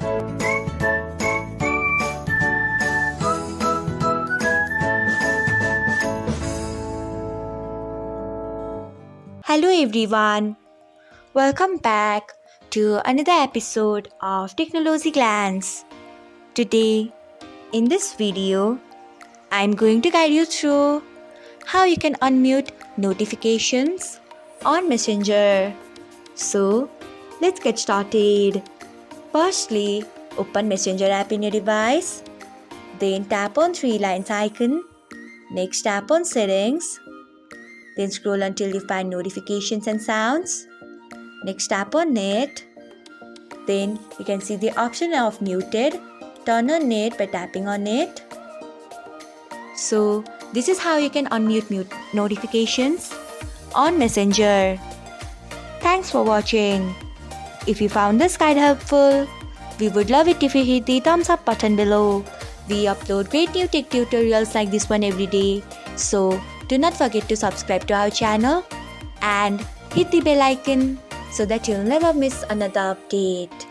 Hello everyone, welcome back to another episode of Technologyglance. Today, in this video, I'm going to guide you through how you can unmute notifications on Messenger. So, let's get started. Firstly, open Messenger app in your device. Then tap on three lines icon. Next tap on settings. Then scroll until you find notifications and sounds. Next tap on net. Then you can see the option of muted. Turn on net by tapping on it. So this is how you can unmute notifications on Messenger. Thanks for watching. If you found this guide helpful, we would love it if you hit the thumbs up button below. We upload great new tech tutorials like this one every day. So do not forget to subscribe to our channel and hit the bell icon so that you'll never miss another update.